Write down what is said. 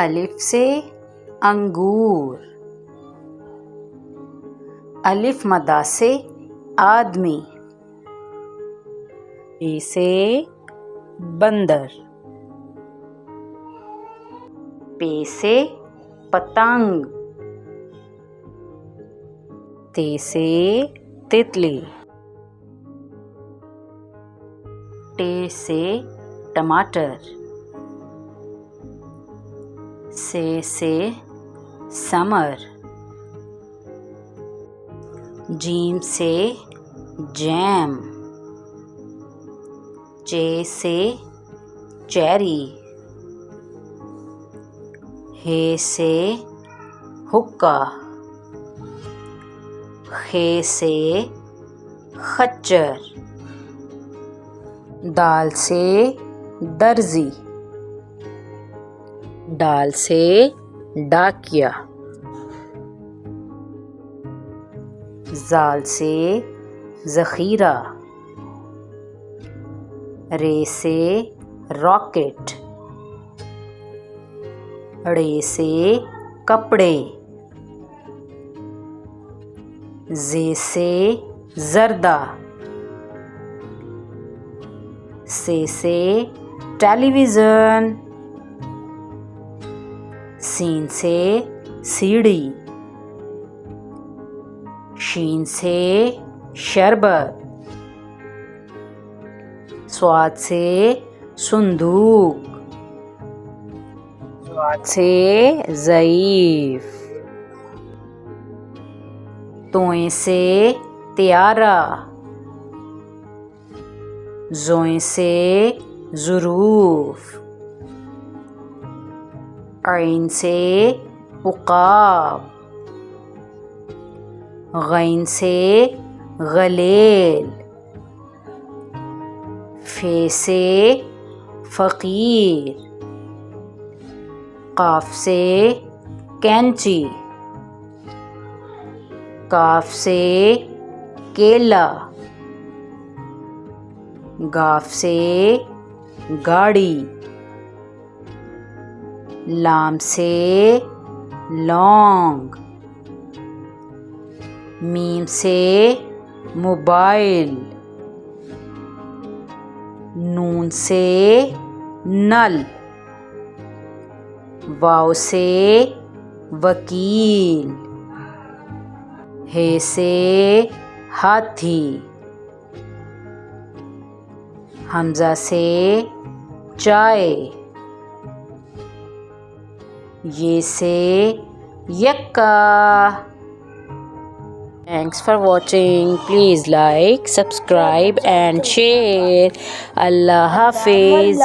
अलिफ से अंगूर। अलिफ मदा से आदमी। बे से बंदर। पे से पतंग। ते से तितली। टे से टमाटर। से समर। जीम से जैम। चे से चेरी। हे से हुक्का। खे से खच्चर। दाल से दर्जी। डाल से डाकिया। जाल से ज़ख़ीरा। रे से रॉकेट। ड़े से कपड़े। जे से जर्दा। से टेलीविज़न। सीन से सीढ़ी। शीन से शरबत। स्वाद से सुंदूक। स्वाद से ज़ईफ। तोए से त्यारा। जोए से ज़ुरूफ। ऐन से उक़ाब। गैन से गलेल। फे से फ़कीर। काफ से कैंची। काफ से केला। गाफ से गाड़ी। लाम से लौंग। मीम से मोबाइल। नून से नल। वाव से वकील। हे से हाथी। हमज़ा से चाय। ये से यक्का। Thanks for watching. Please like, subscribe and share. Allah Hafiz.